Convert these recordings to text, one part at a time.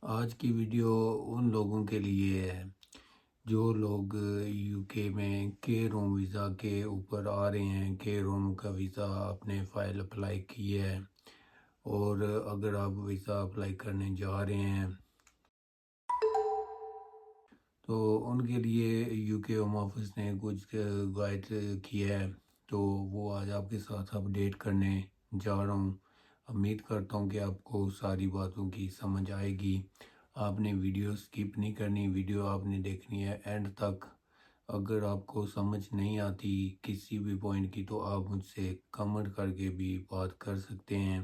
آج کی ویڈیو ان لوگوں کے لیے ہے جو لوگ یو کے میں کے روم ویزا کے اوپر آ رہے ہیں، کے روم کا ویزا اپنے فائل اپلائی کی ہے، اور اگر آپ ویزا اپلائی کرنے جا رہے ہیں تو ان کے لیے یو کے ہوم آفس نے کچھ گائیڈ کیا ہے، تو وہ آج آپ کے ساتھ اپڈیٹ کرنے جا رہا ہوں۔ امید کرتا ہوں کہ آپ کو ساری باتوں کی سمجھ آئے گی۔ آپ نے ویڈیو سکپ نہیں کرنی، ویڈیو آپ نے دیکھنی ہے اینڈ تک۔ اگر آپ کو سمجھ نہیں آتی کسی بھی پوائنٹ کی تو آپ مجھ سے کمنٹ کر کے بھی بات کر سکتے ہیں،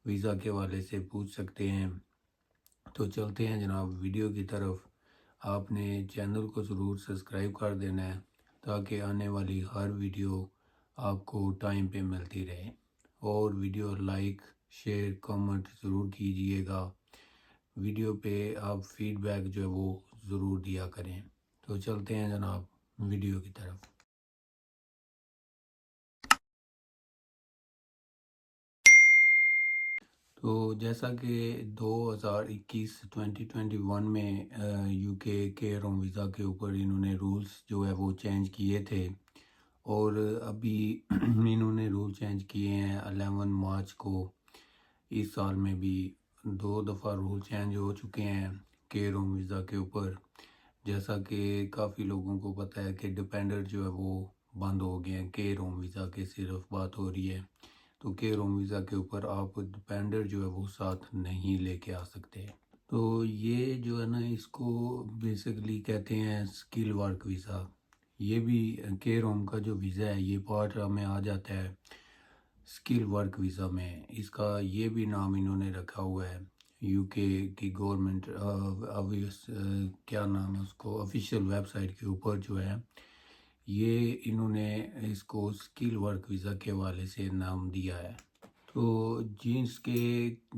ویزا کے حوالے سے پوچھ سکتے ہیں۔ تو چلتے ہیں جناب ویڈیو کی طرف۔ آپ نے چینل کو ضرور سبسکرائب کر دینا ہے تاکہ آنے والی ہر ویڈیو آپ کو ٹائم پہ ملتی رہے، اور ویڈیو لائک شیئر کمنٹ ضرور کیجئے گا۔ ویڈیو پہ آپ فیڈ بیک جو ہے وہ ضرور دیا کریں۔ تو چلتے ہیں جناب ویڈیو کی طرف۔ تو جیسا کہ 2021 میں یو کے روم ویزا کے اوپر انہوں نے رولز جو ہے وہ چینج کیے تھے، اور ابھی انہوں نے رول چینج کیے ہیں 11 مارچ کو۔ اس سال میں بھی 2 دفعہ رول چینج ہو چکے ہیں کے روم ویزا کے اوپر۔ جیسا کہ کافی لوگوں کو پتہ ہے کہ ڈیپینڈر جو ہے وہ بند ہو گئے ہیں، کے روم ویزا کے صرف بات ہو رہی ہے، تو کے روم ویزا کے اوپر آپ ڈیپینڈر جو ہے وہ ساتھ نہیں لے کے آ سکتے۔ تو یہ جو ہے نا، اس کو بیسیکلی کہتے ہیں سکل ورک ویزا۔ یہ بھی کے روم کا جو ویزا ہے یہ پارٹ میں آ جاتا ہے سکل ورک ویزا میں۔ اس کا یہ بھی نام انہوں نے رکھا ہوا ہے، یو کے کی گورنمنٹ کیا نام ہے اس کو، آفیشیل ویب سائٹ کے اوپر جو ہے یہ انہوں نے اس کو سکل ورک ویزا کے حوالے سے نام دیا ہے۔ تو جنس کے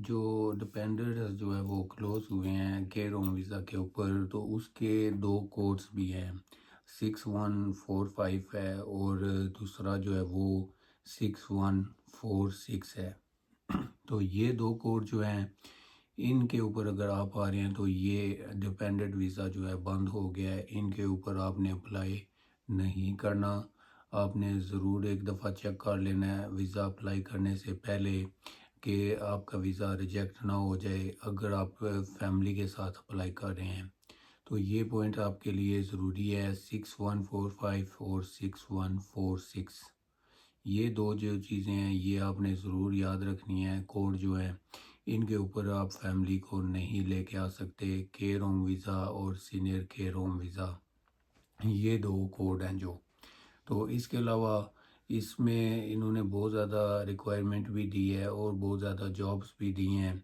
جو ڈیپینڈرز جو ہے وہ کلوز ہوئے ہیں کے روم ویزا کے اوپر، تو اس کے 2 کوڈز بھی ہیں، 6145 ہے اور دوسرا جو ہے وہ 6146 ہے۔ تو یہ 2 کوڈ جو ہیں ان کے اوپر اگر آپ آ رہے ہیں تو یہ ڈیپینڈنٹ ویزا جو ہے بند ہو گیا ہے، ان کے اوپر آپ نے اپلائی نہیں کرنا۔ آپ نے ضرور ایک دفعہ چیک کر لینا ہے ویزا اپلائی کرنے سے پہلے کہ آپ کا ویزا ریجیکٹ نہ ہو جائے اگر آپ فیملی کے ساتھ اپلائی کر رہے ہیں۔ تو یہ پوائنٹ آپ کے لیے ضروری ہے، 6145 اور 6146۔ یہ 2 جو چیزیں ہیں یہ آپ نے ضرور یاد رکھنی ہے۔ کوڈ جو ہے ان کے اوپر آپ فیملی کو نہیں لے کے آ سکتے، کے روم ویزا اور سینئر کے روم ویزا، یہ 2 کوڈ ہیں جو۔ تو اس کے علاوہ اس میں انہوں نے بہت زیادہ ریکوائرمنٹ بھی دی ہے اور بہت زیادہ جابس بھی دی ہیں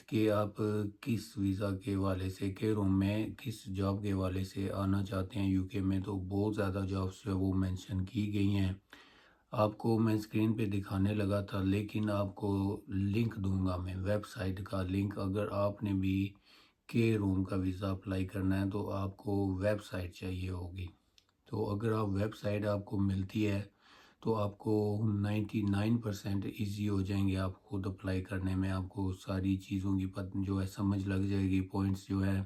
کہ آپ کس ویزا کے حوالے سے کے روم میں کس جاب کے حوالے سے آنا چاہتے ہیں یو کے میں۔ تو بہت زیادہ جابس جو ہے وہ مینشن کی گئی ہیں، آپ کو میں اسکرین پہ دکھانے لگا تھا، لیکن آپ کو لنک دوں گا میں، ویب سائٹ کا لنک۔ اگر آپ نے بھی کے روم کا ویزا اپلائی کرنا ہے تو آپ کو ویب سائٹ چاہیے ہوگی۔ تو اگر آپ ویب سائٹ آپ کو ملتی ہے تو آپ کو 99% ایزی ہو جائیں گے آپ خود اپلائی کرنے میں۔ آپ کو ساری چیزوں کی جو ہے سمجھ لگ جائے گی، پوائنٹس جو ہے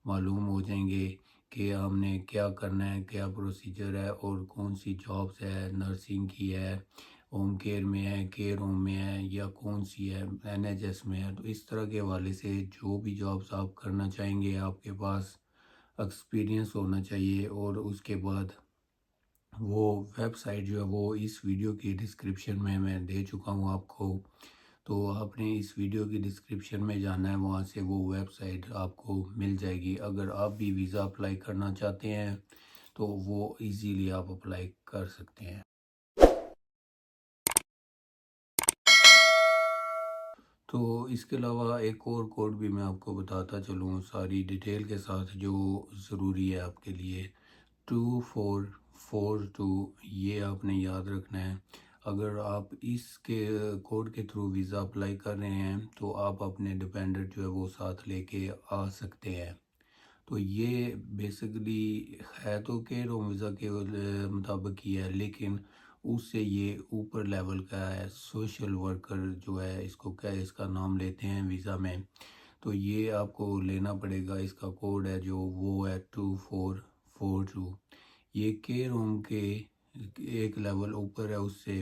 معلوم ہو جائیں گے کہ ہم نے کیا کرنا ہے، کیا پروسیجر ہے، اور کون سی جابس ہے، نرسنگ کی ہے، ہوم کیئر میں ہے، کیئر ہوم میں ہے، یا کون سی ہے NHS میں ہے۔ تو اس طرح کے حوالے سے جو بھی جابس آپ کرنا چاہیں گے آپ کے پاس ایکسپیرینس ہونا چاہیے، اور اس کے بعد وہ ویب سائٹ جو ہے وہ اس ویڈیو کی ڈسکرپشن میں دے چکا ہوں آپ کو۔ تو آپ نے اس ویڈیو کی ڈسکرپشن میں جانا ہے، وہاں سے وہ ویب سائٹ آپ کو مل جائے گی۔ اگر آپ بھی ویزا اپلائی کرنا چاہتے ہیں تو وہ ایزیلی آپ اپلائی کر سکتے ہیں۔ تو اس کے علاوہ ایک اور کوڈ بھی میں آپ کو بتاتا چلوں ساری ڈیٹیل کے ساتھ جو ضروری ہے آپ کے لیے، 2442، یہ آپ نے یاد رکھنا ہے۔ اگر آپ اس کے کوڈ کے تھرو ویزا اپلائی کر رہے ہیں تو آپ اپنے ڈیپینڈنٹ جو ہے وہ ساتھ لے کے آ سکتے ہیں۔ تو یہ بیسیکلی ہے تو کہ روم ویزا کے مطابق ہی ہے، لیکن اس سے یہ اوپر لیول کا ہے، سوشل ورکر جو ہے اس کو کیا اس کا نام لیتے ہیں ویزا میں۔ تو یہ آپ کو لینا پڑے گا. اس کا کوڈ ہے جو وہ ہے 2442. یہ کے روم کے ایک لیول اوپر ہے اس سے،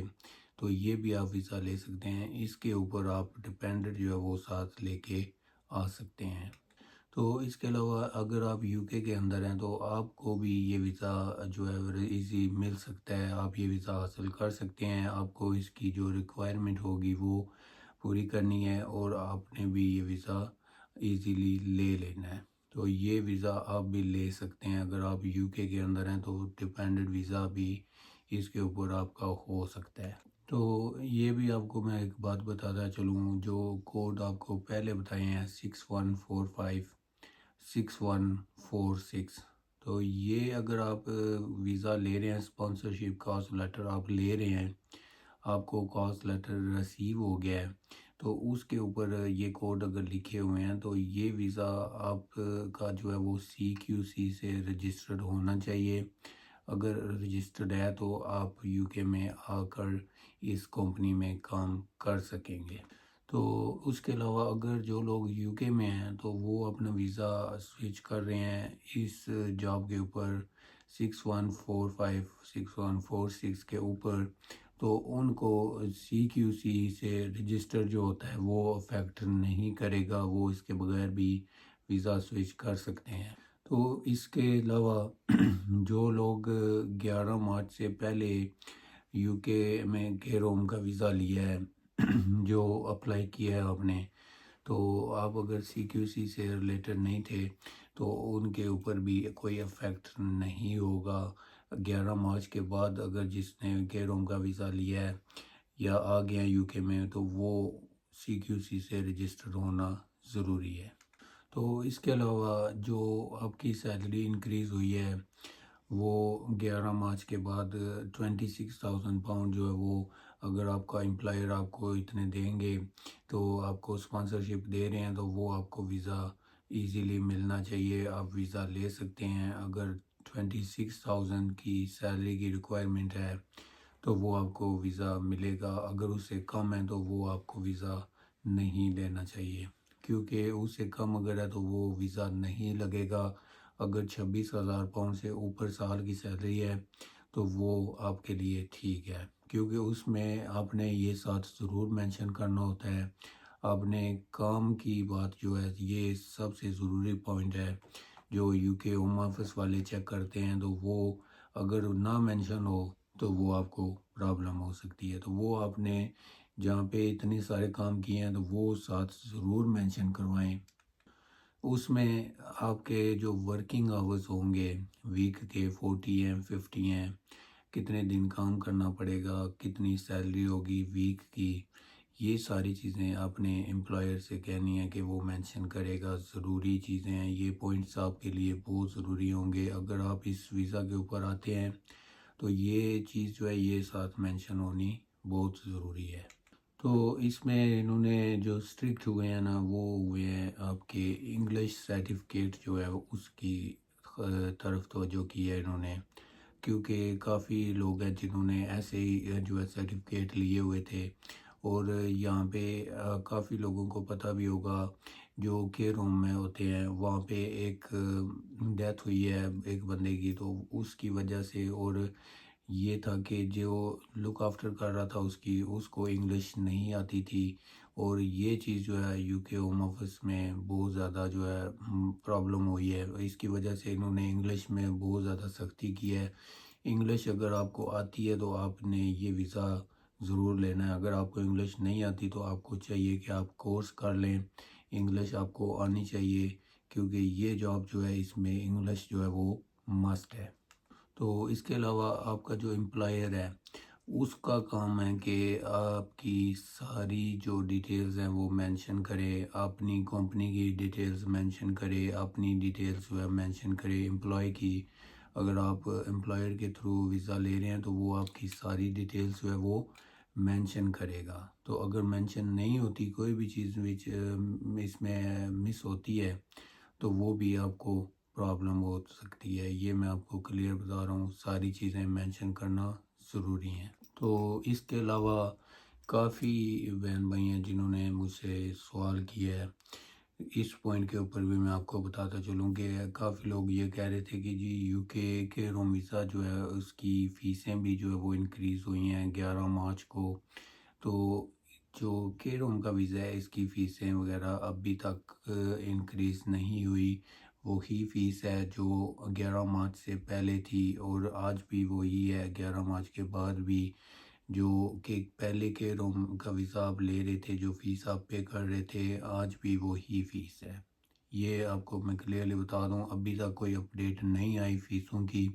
تو یہ بھی آپ ویزا لے سکتے ہیں. اس کے اوپر آپ ڈپینڈنٹ جو ہے وہ ساتھ لے کے آ سکتے ہیں. تو اس کے علاوہ اگر آپ یو کے اندر ہیں تو آپ کو بھی یہ ویزا جو ہے ایزی مل سکتا ہے. آپ یہ ویزا حاصل کر سکتے ہیں. آپ کو اس کی جو ریکوائرمنٹ ہوگی وہ پوری کرنی ہے اور آپ نے بھی یہ ویزا ایزیلی لے لینا ہے. تو یہ ویزا آپ بھی لے سکتے ہیں. اگر آپ یو کے اندر ہیں تو ڈپینڈنٹ ویزا بھی اس کے اوپر آپ کا ہو سکتا ہے. تو یہ بھی آپ کو میں ایک بات بتاتا چلوں، جو کوڈ آپ کو پہلے بتائے ہیں 6145 6146، تو یہ اگر آپ ویزا لے رہے ہیں، اسپانسرشپ کاسٹ لیٹر آپ لے رہے ہیں، آپ کو کاسٹ لیٹر ریسیو ہو گیا ہے، تو اس کے اوپر یہ کوڈ اگر لکھے ہوئے ہیں تو یہ ویزا آپ کا جو ہے وہ CQC سے رجسٹرڈ ہونا چاہیے. اگر رجسٹرڈ ہے تو آپ یو کے میں آ کر اس کمپنی میں کام کر سکیں گے. تو اس کے علاوہ اگر جو لوگ یو کے میں ہیں تو وہ اپنا ویزا سوئچ کر رہے ہیں اس جاب کے اوپر 6145 6146 کے اوپر، تو ان کو CQC سے رجسٹر جو ہوتا ہے وہ افیکٹ نہیں کرے گا. وہ اس کے بغیر بھی ویزا سوئچ کر سکتے ہیں. تو اس کے علاوہ جو لوگ 11 مارچ سے پہلے یو کے میں کے روم کا ویزا لیا ہے جو اپلائی کیا ہے آپ نے، تو آپ اگر CQC سے ریلیٹڈ نہیں تھے تو ان کے اوپر بھی کوئی افیکٹ نہیں ہوگا. 11 مارچ کے بعد اگر جس نے کے روم کا ویزا لیا ہے یا آ گیا یو کے میں تو وہ CQC سے رجسٹر ہونا ضروری ہے. تو اس کے علاوہ جو آپ کی سیلری انکریز ہوئی ہے وہ 11 مارچ کے بعد 26,000 پاؤنڈ جو ہے وہ اگر آپ کا امپلائر آپ کو اتنے دیں گے تو آپ کو اسپانسرشپ دے رہے ہیں تو وہ آپ کو ویزا ایزیلی ملنا چاہیے. آپ ویزا لے سکتے ہیں. اگر 26,000 کی سیلری کی ریکوائرمنٹ ہے تو وہ آپ کو ویزا ملے گا. اگر اس سے کم ہے تو وہ آپ کو ویزا نہیں لینا چاہیے، کیونکہ اس سے کم اگر ہے تو وہ ویزا نہیں لگے گا. اگر 26,000 پاؤنڈ سے اوپر سال کی سیلری ہے تو وہ آپ کے لیے ٹھیک ہے، کیونکہ اس میں آپ نے یہ ساتھ ضرور مینشن کرنا ہوتا ہے. آپ نے کام کی بات جو ہے یہ سب سے ضروری پوائنٹ ہے جو یو کے ہوم آفس والے چیک کرتے ہیں. تو وہ اگر نہ مینشن ہو تو وہ آپ کو پرابلم ہو سکتی ہے. تو وہ آپ نے جہاں پہ اتنے سارے کام کیے ہیں تو وہ ساتھ ضرور مینشن کروائیں. اس میں آپ کے جو ورکنگ آورز ہوں گے ویک کے 40 ہیں 50 ہیں، کتنے دن کام کرنا پڑے گا، کتنی سیلری ہوگی ویک کی، یہ ساری چیزیں آپ نے امپلائر سے کہنی ہے کہ وہ مینشن کرے گا. ضروری چیزیں ہیں، یہ پوائنٹس آپ کے لیے بہت ضروری ہوں گے. اگر آپ اس ویزا کے اوپر آتے ہیں تو یہ چیز جو ہے یہ ساتھ مینشن ہونی بہت ضروری ہے. تو اس میں انہوں نے جو اسٹرکٹ ہوئے ہیں نا وہ ہوئے ہیں آپ کے انگلش سرٹیفکیٹ جو ہے اس کی طرف توجہ کی ہے انہوں نے، کیونکہ کافی لوگ ہیں جنہوں نے ایسے ہی جو ہے سرٹیفکیٹ لیے ہوئے تھے. اور یہاں پہ کافی لوگوں کو پتہ بھی ہوگا جو کے روم میں ہوتے ہیں وہاں پہ ایک ڈیتھ ہوئی ہے ایک بندے کی، تو اس کی وجہ سے اور یہ تھا کہ جو لک آفٹر کر رہا تھا اس کو انگلش نہیں آتی تھی. اور یہ چیز جو ہے یو کے ہوم آفس میں بہت زیادہ جو ہے پرابلم ہوئی ہے. اس کی وجہ سے انہوں نے انگلش میں بہت زیادہ سختی کی ہے. انگلش اگر آپ کو آتی ہے تو آپ نے یہ ویزا ضرور لینا ہے. اگر آپ کو انگلش نہیں آتی تو آپ کو چاہیے کہ آپ کورس کر لیں. انگلش آپ کو آنی چاہیے کیونکہ یہ جاب جو ہے اس میں انگلش جو ہے وہ مسٹ ہے. تو اس کے علاوہ آپ کا جو امپلائر ہے اس کا کام ہے کہ آپ کی ساری جو ڈیٹیلز ہیں وہ مینشن کرے، اپنی کمپنی کی ڈیٹیلز مینشن کرے، اپنی ڈیٹیلز جو ہے مینشن کرے امپلائی کی. اگر آپ امپلائر کے تھرو ویزا لے رہے ہیں تو وہ آپ کی ساری ڈیٹیلز جو ہے وہ مینشن کرے گا. تو اگر مینشن نہیں ہوتی کوئی بھی چیز اس میں مس ہوتی ہے تو وہ بھی آپ کو پرابلم ہو سکتی ہے. یہ میں آپ کو کلیئر بتا رہا ہوں، ساری چیزیں مینشن کرنا ضروری ہیں. تو اس کے علاوہ کافی بہن بھائی ہیں جنہوں نے مجھ سے سوال کیا ہے اس پوائنٹ کے اوپر بھی میں آپ کو بتاتا چلوں کہ کافی لوگ یہ کہہ رہے تھے کہ جی یو کے روم ویزا جو ہے اس کی فیسیں بھی جو ہے وہ انکریز ہوئی ہیں 11 مارچ کو. تو جو کے روم کا ویزا ہے اس کی فیسیں وغیرہ ابھی تک انکریز نہیں ہوئی. وہی فیس ہے جو 11 مارچ سے پہلے تھی اور آج بھی وہی ہے 11 مارچ کے بعد بھی. جو کہ پہلے کے روم کا ویزا آپ لے رہے تھے جو فیس آپ پے کر رہے تھے آج بھی وہی فیس ہے. یہ آپ کو میں کلیئرلی بتا دوں ابھی تک کوئی اپڈیٹ نہیں آئی فیسوں کی.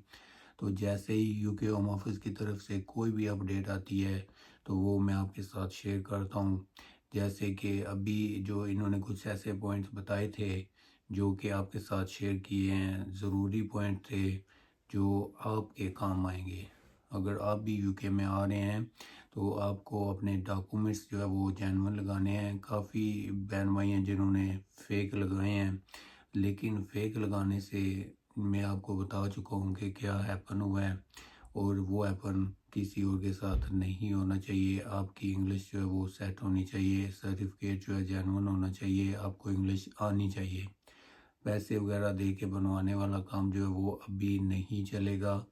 تو جیسے ہی یو کے ہوم آفس کی طرف سے کوئی بھی اپڈیٹ آتی ہے تو وہ میں آپ کے ساتھ شیئر کرتا ہوں. جیسے کہ ابھی جو انہوں نے کچھ ایسے پوائنٹس بتائے تھے جو کہ آپ کے ساتھ شیئر کیے ہیں ضروری پوائنٹ تھے جو آپ کے کام آئیں گے. اگر آپ بھی یو کے میں آ رہے ہیں تو آپ کو اپنے ڈاکومنٹس جو ہے وہ جینون لگانے ہیں. کافی بہن بھائی ہیں جنہوں نے فیک لگائے ہیں لیکن فیک لگانے سے میں آپ کو بتا چکا ہوں کہ کیا ہیپن ہوا ہے اور وہ ہیپن کسی اور کے ساتھ نہیں ہونا چاہیے. آپ کی انگلش جو ہے وہ سیٹ ہونی چاہیے. سرٹیفکیٹ جو ہے جینون ہونا چاہیے. آپ کو انگلش آنی چاہیے. پیسے وغیرہ دے کے بنوانے والا کام جو ہے وہ ابھی نہیں چلے گا.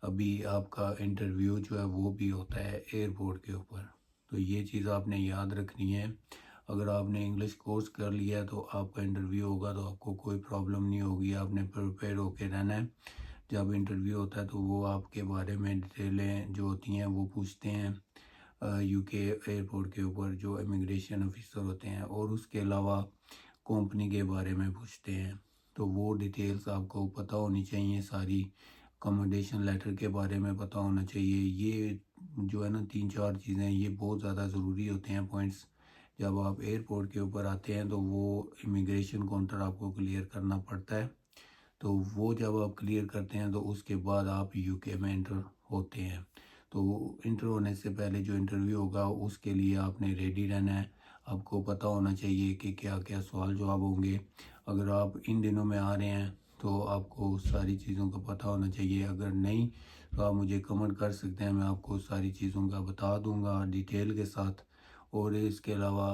ابھی آپ کا انٹرویو جو ہے وہ بھی ہوتا ہے ایئرپورٹ کے اوپر. تو یہ چیز آپ نے یاد رکھنی ہے. اگر آپ نے انگلش کورس کر لیا تو آپ کا انٹرویو ہوگا تو آپ کو کوئی پرابلم نہیں ہوگی. آپ نے پریپیئر ہو کے رہنا ہے. جب انٹرویو ہوتا ہے تو وہ آپ کے بارے میں ڈیٹیلیں جو ہوتی ہیں وہ پوچھتے ہیں یو کے ایئرپورٹ کے اوپر جو امیگریشن آفیسر ہوتے ہیں اور اس کے علاوہ کمپنی کے بارے میں پوچھتے ہیں. تو وہ ڈیٹیلز آپ کو پتہ ہونی چاہیے ساری. اکوموڈیشن لیٹر کے بارے میں پتہ ہونا چاہیے. یہ جو ہے نا 3-4 چیزیں یہ بہت زیادہ ضروری ہوتے ہیں پوائنٹس. جب آپ ایئرپورٹ کے اوپر آتے ہیں تو وہ امیگریشن کاؤنٹر آپ کو کلیئر کرنا پڑتا ہے. تو وہ جب آپ کلیئر کرتے ہیں تو اس کے بعد آپ یو کے میں انٹر ہوتے ہیں. تو انٹر ہونے سے پہلے جو انٹرویو ہوگا اس کے لیے آپ نے ریڈی رہنا ہے. آپ کو پتہ ہونا چاہیے کہ کیا کیا سوال جواب ہوں گے. اگر آپ ان دنوں میں آ رہے ہیں تو آپ کو ساری چیزوں کا پتہ ہونا چاہیے. اگر نہیں تو آپ مجھے کمنٹ کر سکتے ہیں. میں آپ کو ساری چیزوں کا بتا دوں گا ڈیٹیل کے ساتھ. اور اس کے علاوہ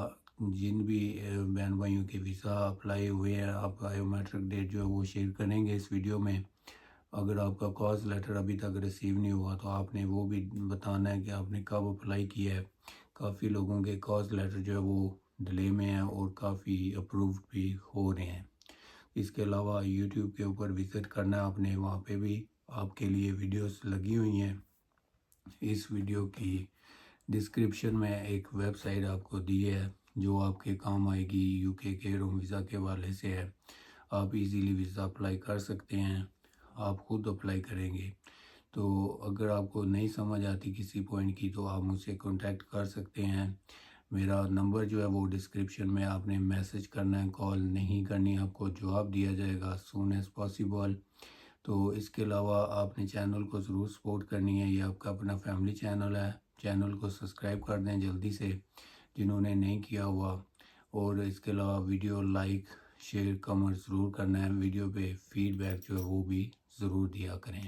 جن بھی بہن بھائیوں کے ویزا اپلائی ہوئے ہیں آپ کا بایو میٹرک ڈیٹ جو ہے وہ شیئر کریں گے اس ویڈیو میں. اگر آپ کا کاز لیٹر ابھی تک ریسیو نہیں ہوا تو آپ نے وہ بھی بتانا ہے کہ آپ نے کب اپلائی کیا ہے. کافی لوگوں کے کاز لیٹر جو ہے وہ ڈیلے میں ہیں اور کافی اپرووڈ بھی ہو رہے ہیں. اس کے علاوہ یوٹیوب کے اوپر وزٹ کرنا ہے آپ نے. وہاں پہ بھی آپ کے لیے ویڈیوز لگی ہوئی ہیں. اس ویڈیو کی ڈسکرپشن میں ایک ویب سائٹ آپ کو دی ہے جو آپ کے کام آئے گی. یو کے روم ویزا کے حوالے سے ہے. آپ ایزیلی ویزا اپلائی کر سکتے ہیں. آپ خود اپلائی کریں گے. تو اگر آپ کو نہیں سمجھ آتی کسی پوائنٹ کی تو آپ مجھ سے کانٹیکٹ کر سکتے ہیں. میرا نمبر جو ہے وہ ڈسکرپشن میں آپ نے میسج کرنا ہے. کال نہیں کرنی. آپ کو جواب دیا جائے گا سون ایز پاسیبل. تو اس کے علاوہ آپ نے چینل کو ضرور سپورٹ کرنی ہے. یہ آپ کا اپنا فیملی چینل ہے. چینل کو سبسکرائب کر دیں جلدی سے جنہوں نے نہیں کیا ہوا. اور اس کے علاوہ ویڈیو لائک شیئر کمنٹ ضرور کرنا ہے. ویڈیو پہ فیڈ بیک جو ہے وہ بھی ضرور دیا کریں.